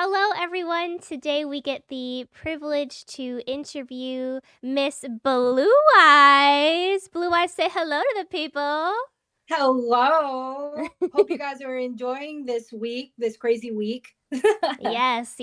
Hello, everyone. Today we get the privilege to interview Miss Blue Eyes. Blue Eyes, say hello to the people. Hello. Hope you guys are enjoying this week, this crazy week. Yes,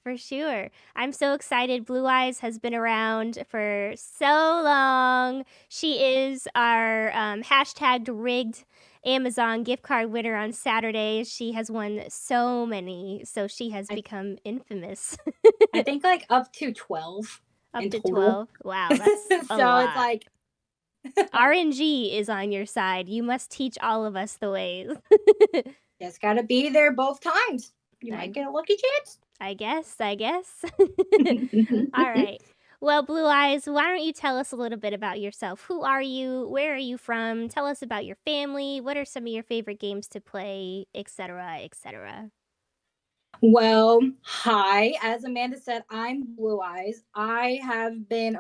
for sure. I'm so excited. Blue Eyes has been around for so long. She is our hashtagged rigged Amazon gift card winner on Saturdays. She has won so many, so she has I, become infamous. I think like up to 12 Up in to total. 12. Wow, that's a So it's lot. like, RNG is on your side. You must teach all of us the ways. just gotta be there both times. You might I, get a lucky chance. I guess. All right. Well, Blue Eyes, why don't you tell us a little bit about yourself? Who are you? Where are you from? Tell us about your family. What are some of your favorite games to play, etc., etc.? Well, hi. As Amanda said, I'm Blue Eyes. I have been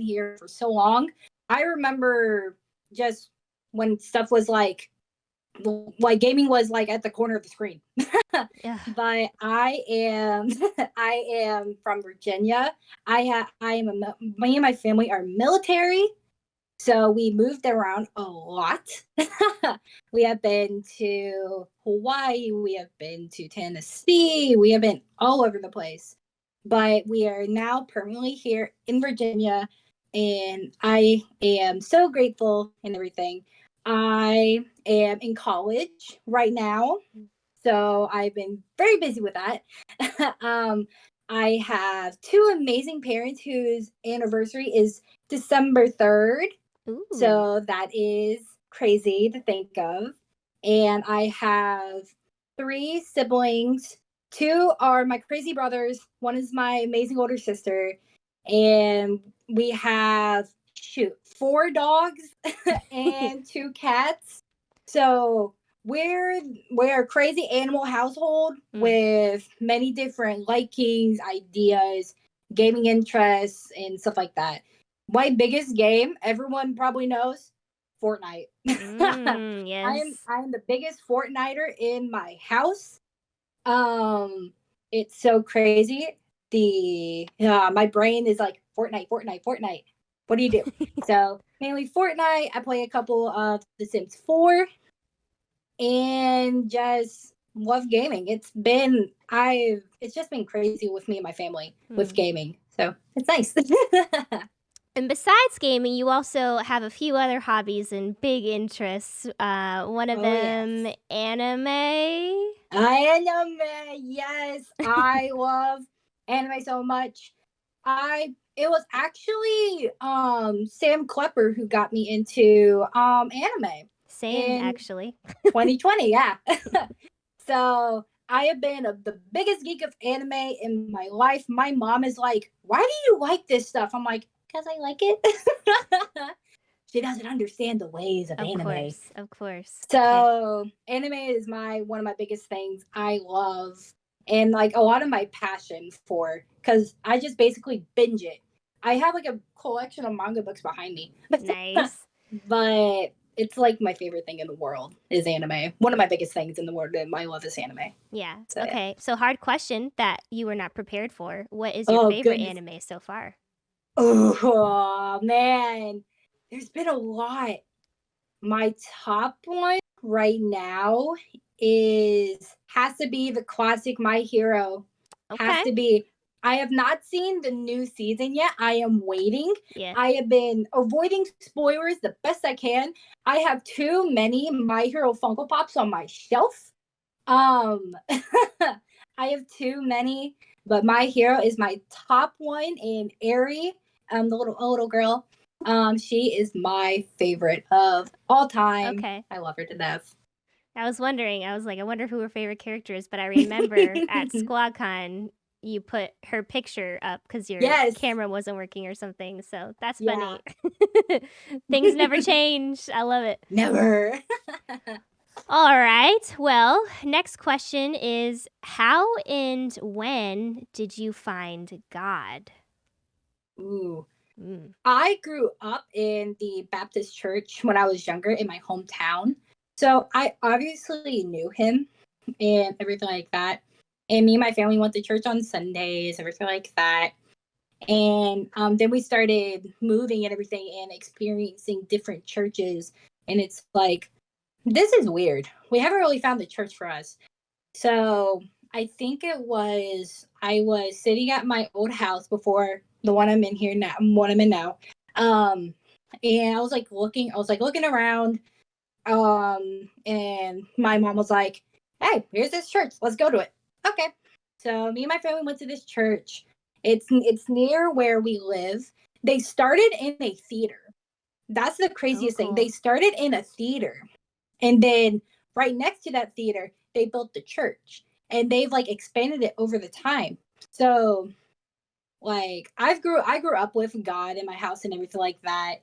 here for so long. I remember just when stuff was like gaming was like at the corner of the screen. Yeah. But I am I am from Virginia. Me and my family are military, so we moved around a lot. We have been to Hawaii, we have been to Tennessee, we have been all over the place. But we are now permanently here in Virginia, and I am so grateful and everything. I am in college right now, so I've been very busy with that. um, I have two amazing parents whose anniversary is December 3rd. Ooh. So that is crazy to think of. And I have three siblings. Two are my crazy brothers, one is my amazing older sister. And we have, four dogs and two cats. So we're a crazy animal household Mm. with many different likings, ideas, gaming interests, and stuff like that. My biggest game, everyone probably knows, Fortnite. Yes. I'm the biggest Fortniter in my house. It's so crazy. The My brain is like Fortnite, Fortnite, Fortnite. What do you do? So mainly Fortnite. I play a couple of The Sims 4, and just love gaming. It's just been crazy with me and my family with Mm. gaming. So it's nice. And besides gaming, you also have a few other hobbies and big interests. One of Oh them, yes. anime. Anime, yes. I love anime so much. I It was actually Sam Klepper who got me into anime Same, in actually. 2020, yeah. So I have been the biggest geek of anime in my life. My mom is like, "Why do you like this stuff?" I'm like, "Because I like it." She doesn't understand the ways of Of anime. course, of course. Okay. So anime is my one of my biggest things I love, and like a lot of my passion for, because I just basically binge it. I have like a collection of manga books behind me. Nice. But it's like my favorite thing in the world is anime. One of my biggest things in the world that I love is anime. Yeah. So yeah. Okay. So, hard question that you were not prepared for. What is your Oh favorite goodness. anime so far? Oh man. There's been a lot. My top one right now is has to be the classic My Hero. Has Okay. to be. I have not seen the new season yet. I am waiting. Yeah. I have been avoiding spoilers the best I can. I have too many My Hero Funko Pops on my shelf. I have too many, but My Hero is my top one. And Ari, the little girl, she is my favorite of all time. Okay. I love her to death. I was wondering. I was like, I wonder who her favorite character is. But I remember at SquadCon, you put her picture up because your Yes. camera wasn't working or something. So that's Yeah. funny. Things never change. I love it. Never. All right. Well, next question is how and when did you find God? Ooh. Mm. I grew up in the Baptist church when I was younger in my hometown. So I obviously knew him and everything like that. And me and my family went to church on Sundays, everything like that. And then we started moving and everything and experiencing different churches. And it's like, this is weird. We haven't really found the church for us. So I think I was sitting at my old house before the one I'm in here now, one I'm in now. And I was like looking around. And my mom was like, "Hey, here's this church. Let's go to it." Okay. So me and my family went to this church. It's near where we live. They started in a theater. That's the craziest thing. They started in a theater. And then right next to that theater, they built the church. And they've like expanded it over the time. So like I grew up with God in my house and everything like that.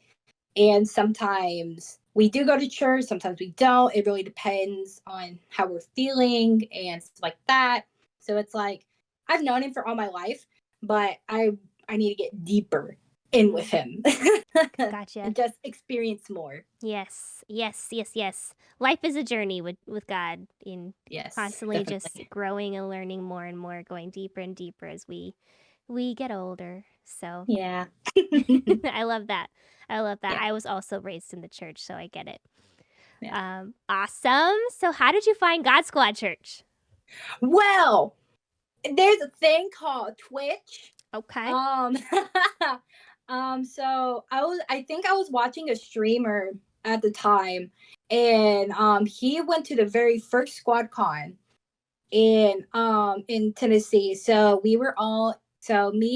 And sometimes we do go to church, sometimes we don't. It really depends on how we're feeling and stuff like that. So it's like I've known him for all my life, but I need to get deeper in with him. Gotcha. And just experience more. Yes. Life is a journey with God, in constantly definitely. just growing and learning more and more, going deeper and deeper as we get older. So Yeah. I love that. Yeah. I was also raised in the church, so I get it. Yeah. Awesome. So how did you find GodSquad Church? Well, there's a thing called Twitch. Okay. So I think I was watching a streamer at the time, and he went to the very first Squad Con in Tennessee. So me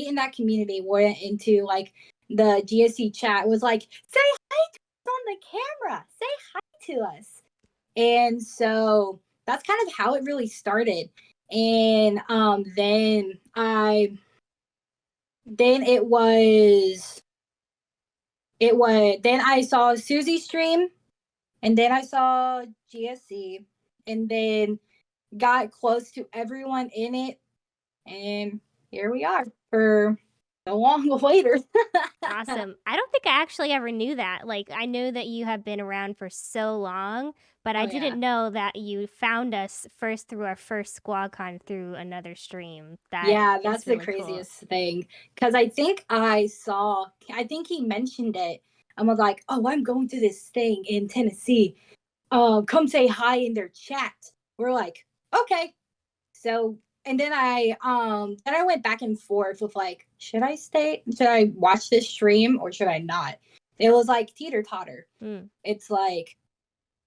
and that community went into like the GSC chat. It was like, say hi to us on the camera. Say hi to us. And so that's kind of how it really started. And then I saw Susie stream, and then I saw GSC, and then got close to everyone in it, and here we are for so long later. Awesome. I don't think I actually ever knew that. Like, I knew that you have been around for so long, but I didn't know that you found us first through our first SquadCon through another stream. That's the really craziest thing. Because I think he mentioned it and was like, "Oh, I'm going to this thing in Tennessee. Come say hi in their chat." We're like, "Okay." So, and then I went back and forth with like, should I watch this stream or should I not? It was like teeter totter. It's like,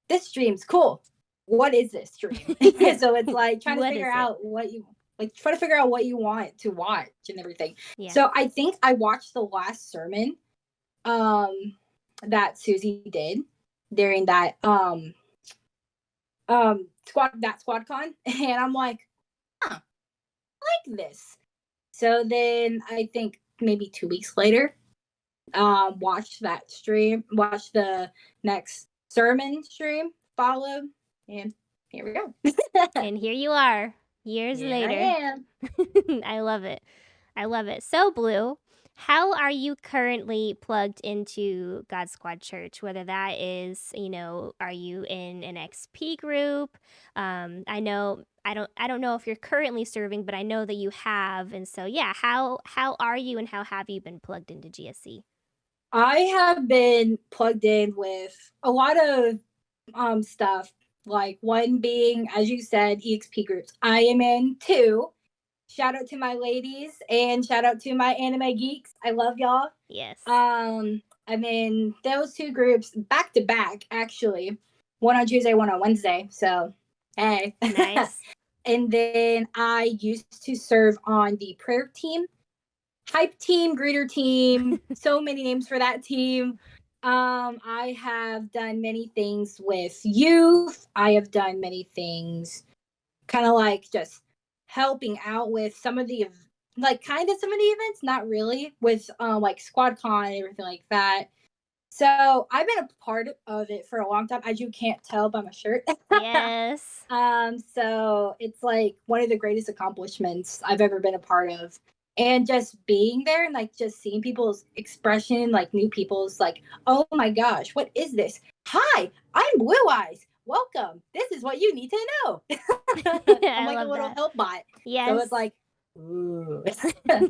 this stream's cool. What is this stream? So it's like trying to figure out what you want to watch and everything. Yeah. So I think I watched the last sermon that Susie did during that SquadCon, and I'm like, I like this. So then I think maybe 2 weeks later, watched the next sermon stream, followed, and here we go. And here you are, years later. I am. I love it. So, Blue, how are you currently plugged into GodSquad Church? Whether that is, are you in an XP group? I don't know if you're currently serving, but I know that you have. And so, yeah, how are you and how have you been plugged into GSC? I have been plugged in with a lot of stuff, like one being, as you said, EXP groups. I am in 2. Shout out to my ladies and shout out to my anime geeks. I love y'all. Yes. I'm in those 2 groups back to back, actually. One on Tuesday, one on Wednesday. So, hey. Nice. And then I used to serve on the prayer team, hype team, greeter team, so many names for that team. I have done many things with youth. I have done many things kind of like just helping out with some of the events, not really, with like SquadCon and everything like that. So I've been a part of it for a long time, as you can't tell by my shirt. Yes. So it's like one of the greatest accomplishments I've ever been a part of. And just being there and like just seeing people's expression, like new people's like, oh my gosh, what is this? Hi, I'm Blueeyes. welcome. This is what you need to know. I'm I like a love little that. help bot. So Yes. it's like, ooh. So I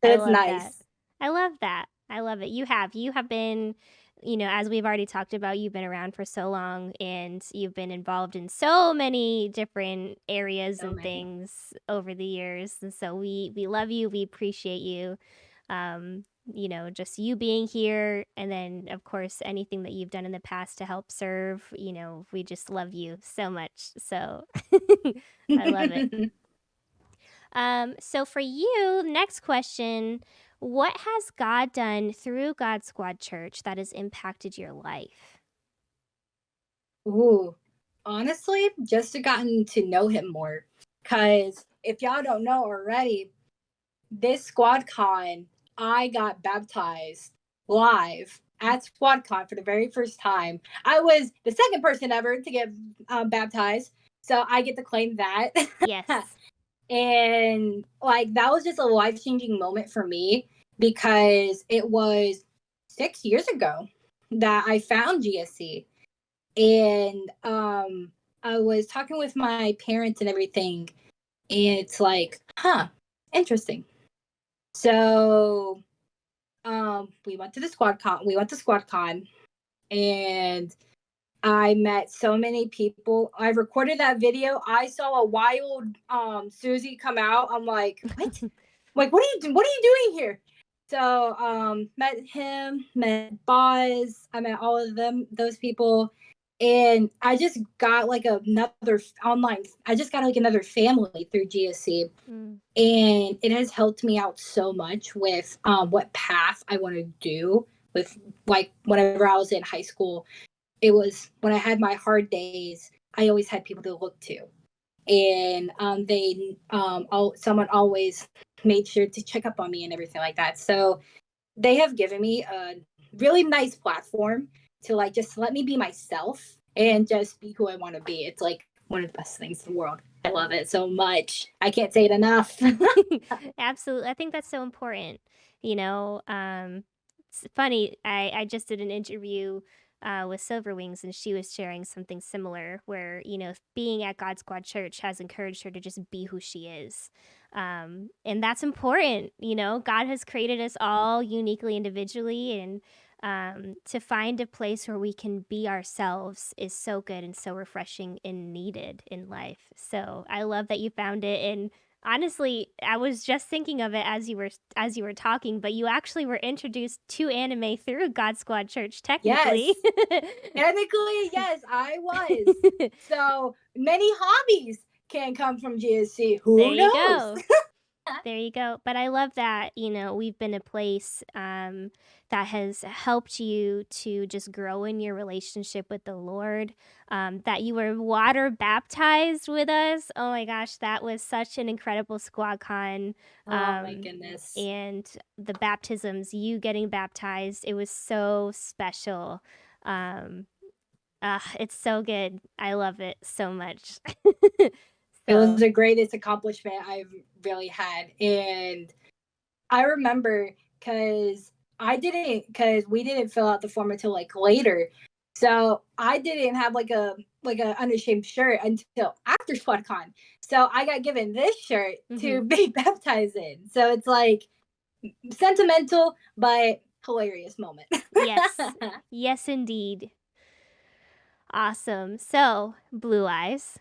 it's love that. nice. I love that. I love it. You have been, as we've already talked about, you've been around for so long and you've been involved in so many different areas So and many. things over the years. And so we love you. We appreciate you. Just you being here, and then of course anything that you've done in the past to help serve, we just love you so much. So I love it. So for you, next question, what has God done through God Squad Church that has impacted your life? Ooh, honestly, just to gotten to know him more. Cause if y'all don't know already, this SquadCon, I got baptized live at SquadCon for the very first time. I was the second person ever to get baptized, so I get to claim that. Yes. And like that was just a life changing moment for me because it was 6 years ago that I found GSC, and I was talking with my parents and everything, and it's like, huh, interesting. So we went to the SquadCon and I met so many people. I recorded that video. I saw a wild Susie come out. I'm like, what? Like, what are you doing here? So met him, met Boz, I met all of those people. And I just got like another online, I just got like another family through GSC. Mm. And it has helped me out so much with what path I want to do with, like, whenever I was in high school. It was when I had my hard days, I always had people to look to, and someone always made sure to check up on me and everything like that. So they have given me a really nice platform to like just let me be myself and just be who I want to be. It's like one of the best things in the world. I love it so much. I can't say it enough. Absolutely. I think that's so important. It's funny. I just did an interview with Silver Wings, and she was sharing something similar where, being at God Squad Church has encouraged her to just be who she is. And that's important. God has created us all uniquely, individually, and to find a place where we can be ourselves is so good and so refreshing and needed in life. So I love that you found it. And honestly, I was just thinking of it as you were talking, but you actually were introduced to anime through God Squad Church, Yes. technically. Technically, yes, I was. So many hobbies can come from GSC. There Who you knows? go. There you go. But I love that, we've been a place that has helped you to just grow in your relationship with the Lord, that you were water baptized with us. Oh my gosh, that was such an incredible squad con. Oh my goodness. And the baptisms, you getting baptized, it was so special. Um, it's so good. I love it so much. It was So, the greatest accomplishment I've really had. And I remember because we didn't fill out the form until like later. So I didn't have like a unashamed shirt until after SquadCon. So I got given this shirt to mhm. be baptized in. So it's like sentimental but hilarious moment. Yes. Yes, indeed. Awesome. So, Blue Eyes,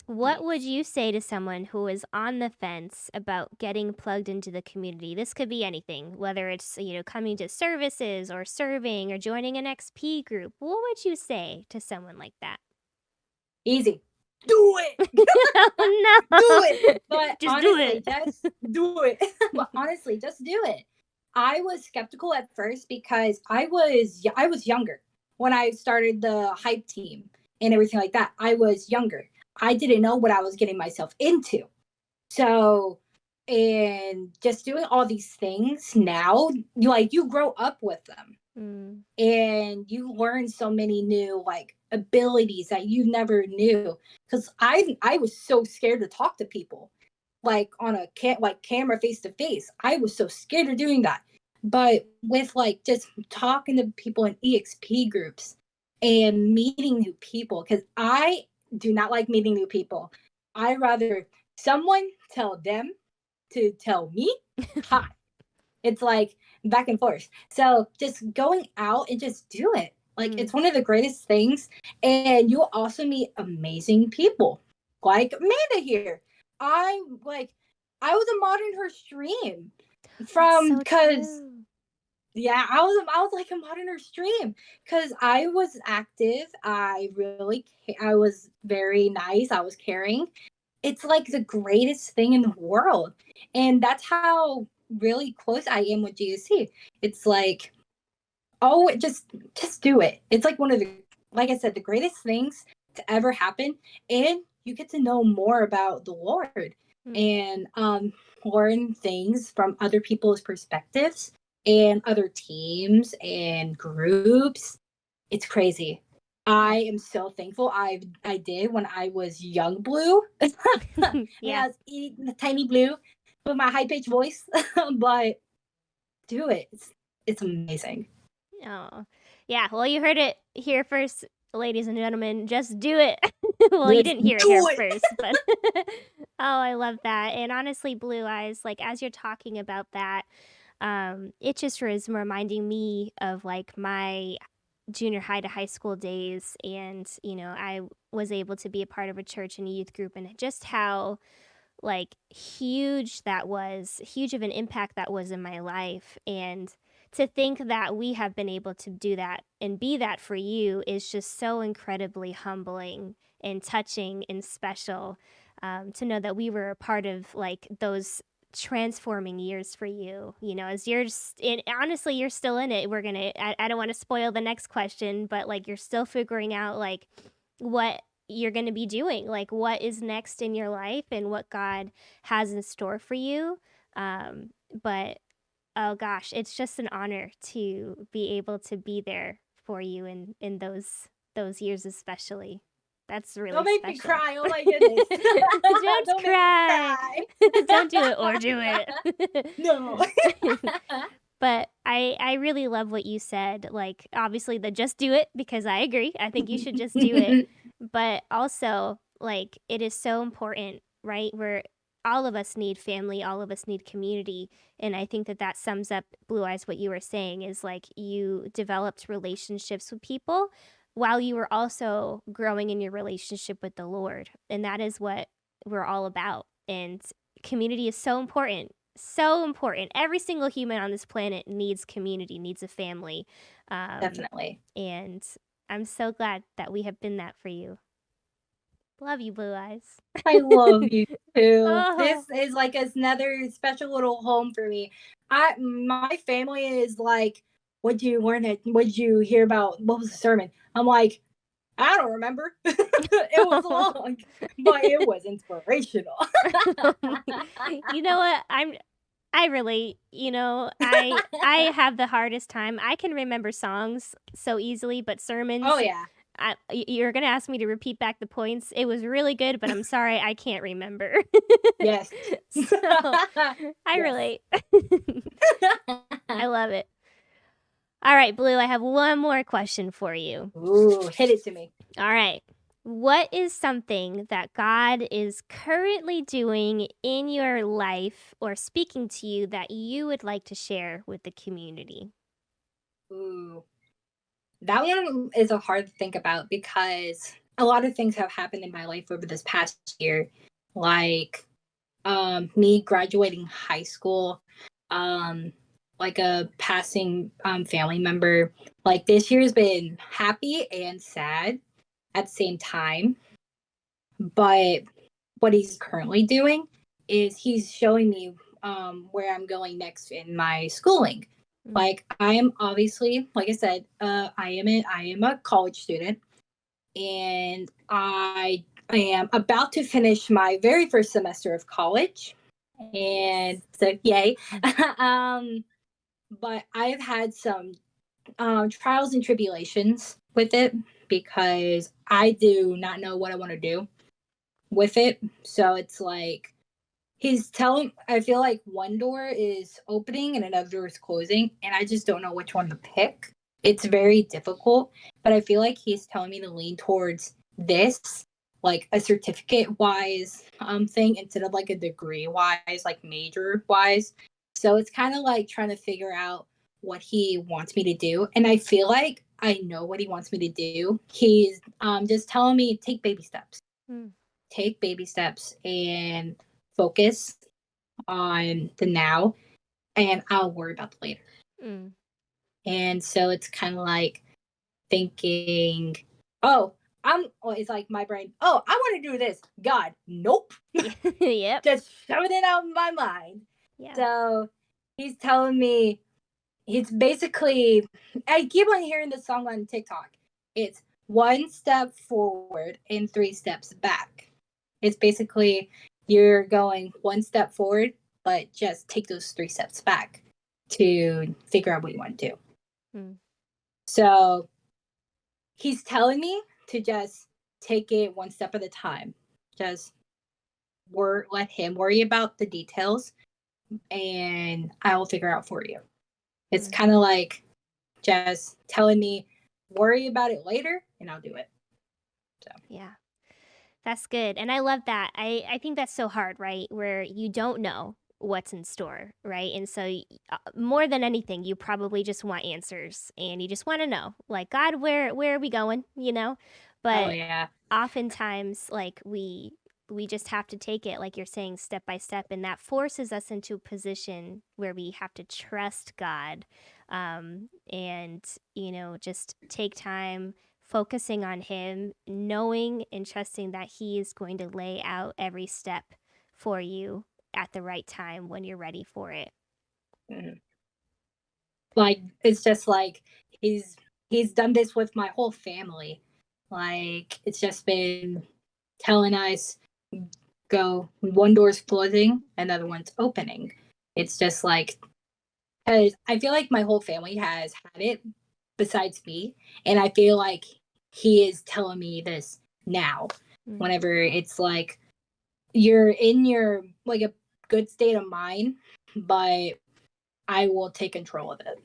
what would Yes. you say to someone who is on the fence about getting plugged into the community? This could be anything, whether it's, coming to services or serving or joining an XP group. What would you say to someone like that? Easy. Do it. Oh, Do no. it. But Just do honestly, it. just do it. But honestly, just do it. I was skeptical at first because I was younger when I started the hype team and everything like that. I was younger. I didn't know what I was getting myself into. So, and just doing all these things now, you grow up with them Mm, and you learn so many new like abilities that you never knew. Because I was so scared to talk to people like on a camera face to face. I was so scared of doing that. But with like just talking to people in EXP groups, and meeting new people, because I do not like meeting new people. I rather someone tell them to tell me hi. It's like back and forth. So just going out and just do it. Like it's one of the greatest things. And you'll also meet amazing people. Like Amanda here. I was a mod in her stream from because I was like a mod in her stream because I was active. I was very nice. I was caring. It's like the greatest thing in the world. And that's how really close I am with GSC. It's like, oh, just do it. It's like one of the, like I said, the greatest things to ever happen. And you get to know more about the Lord and learn things from other people's perspectives and other teams and groups. It's crazy. I am so thankful I did when I was young Blue. Yeah, I was eating the tiny Blue with my high pitched voice. But do it. It's amazing. Oh, yeah. Well, you heard it here first, ladies and gentlemen. Just do it. Well, you didn't hear it here first, but oh, I love that. And honestly, Blue Eyes, like as you're talking about that, it just was reminding me of like my junior high to high school days, and I was able to be a part of a church and a youth group, and just how like huge of an impact that was in my life. And to think that we have been able to do that and be that for you is just so incredibly humbling and touching and special, to know that we were a part of like those transforming years for you, as honestly, you're still in it. I don't want to spoil the next question, but like you're still figuring out like what you're going to be doing, like what is next in your life and what God has in store for you. But oh gosh, it's just an honor to be able to be there for you in those years especially. That's really Don't make special. me cry. Oh my goodness. Don't cry. Don't do it or do it. No. But I really love what you said. Like, obviously, just do it, because I agree. I think you should just do it. But also, like, it is so important, right? Where all of us need family, all of us need community. And I think that sums up, Blue Eyes, what you were saying is like you developed relationships with people while you were also growing in your relationship with the Lord. And that is what we're all about. And community is so important. So important. Every single human on this planet needs community, needs a family. Definitely. And I'm so glad that we have been that for you. Love you, Blue Eyes. I love you too. Oh. This is like another special little home for me. My family is like, what'd you learn? What'd you hear about? What was the sermon? I'm like, I don't remember. It was long, but it was inspirational. You know what? I relate. I have the hardest time. I can remember songs so easily, but sermons. Oh yeah. You're gonna ask me to repeat back the points. It was really good, but I'm sorry, I can't remember. Yes. So I relate. I love it. All right, Blue, I have one more question for you. Ooh, hit it to me. All right. What is something that God is currently doing in your life or speaking to you that you would like to share with the community? Ooh. That one is a hard to think about because a lot of things have happened in my life over this past year. Like me graduating high school, like a passing family member. Like this year's been happy and sad at the same time. But what he's currently doing is he's showing me where I'm going next in my schooling. Like I am obviously, like I said, I am a college student, and I am about to finish my very first semester of college, and so yay. But I've had some trials and tribulations with it because I do not know what I want to do with it. So it's like I feel like one door is opening and another door is closing, and I just don't know which one to pick. it's very difficult, but I feel like he's telling me to lean towards this, like a certificate wise thing instead of like a degree wise, like major wise. So it's kind of like trying to figure out what he wants me to do. And I feel like I know what he wants me to do. He's just telling me take baby steps. Take baby steps and focus on the now, and I'll worry about the later. And so it's kind of like thinking, it's like my brain, I want to do this. God, nope. Yep. Just shoving it out of my mind. Yeah. So he's telling me, it's basically, I keep on hearing the song on TikTok. It's 1 step forward and 3 steps back. It's basically you're going 1 step forward, but just take those 3 steps back to figure out what you want to do. So he's telling me to just take it 1 step at a time. Just let him worry about the details, and I will figure out for you. It's kind of like just telling me, worry about it later, and I'll do it. So yeah, that's good. And I love that. I think that's so hard, right? Where you don't know what's in store, right? And so more than anything, you probably just want answers, and you just want to know, like, God, where are we going, But oftentimes, like, we just have to take it, like you're saying, step by step, and that forces us into a position where we have to trust God, and just take time focusing on him, knowing and trusting that he is going to lay out every step for you at the right time when you're ready for it. Like, it's just like he's done this with my whole family. Like, it's just been telling us, go, one door's closing, another one's opening. It's just like, because I feel like my whole family has had it besides me, and I feel like he is telling me this now. Whenever it's like you're in your like a good state of mind, but I will take control of it.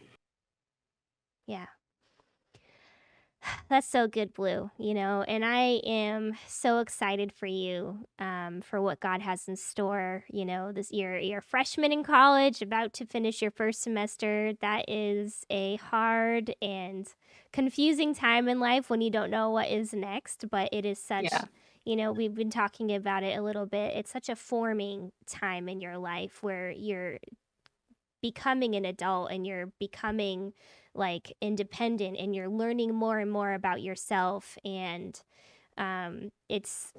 Yeah. That's so good, Blue, and I am so excited for you, for what God has in store. This year, you're a freshman in college, about to finish your first semester. That is a hard and confusing time in life when you don't know what is next, but it is such, we've been talking about it a little bit. It's such a forming time in your life where you're becoming an adult and you're becoming like independent, and you're learning more and more about yourself, and it's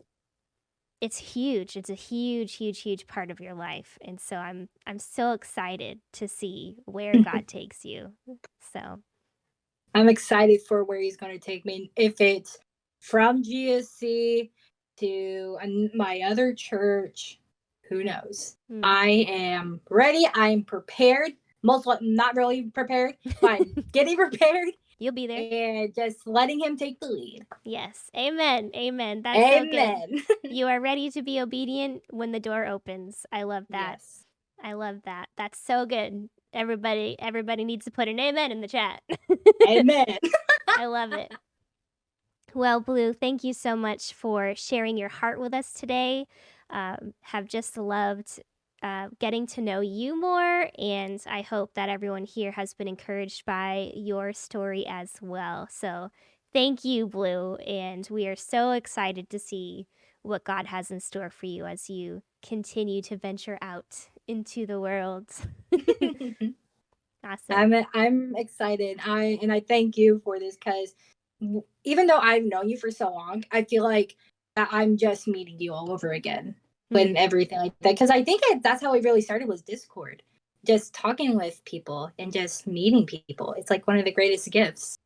huge. It's a huge part of your life, and so I'm so excited to see where God takes you. So I'm excited for where he's going to take me. If it's from GSC to my other church, who knows? I am ready. I'm prepared. Most not really prepared, but I'm getting prepared. You'll be there. And just letting him take the lead. Yes. Amen. That's so good. You are ready to be obedient when the door opens. I love that. Yes. I love that. That's so good. Everybody needs to put an amen in the chat. Amen. I love it. Well, Blue, thank you so much for sharing your heart with us today. Have just loved getting to know you more, and I hope that everyone here has been encouraged by your story as well. So thank you, Blue, and we are so excited to see what God has in store for you as you continue to venture out into the world. Awesome. I'm excited. I thank you for this, because even though I've known you for so long, I feel like I'm just meeting you all over again when everything like that. Because I think that's how it really started, was Discord, just talking with people and just meeting people. It's like one of the greatest gifts.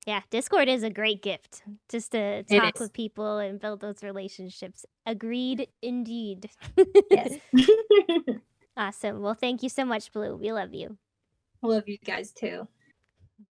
Yeah, Discord is a great gift, just to talk with people and build those relationships. Agreed, indeed. Yes. Awesome. Well, thank you so much, Blue. We love you. I love you guys too.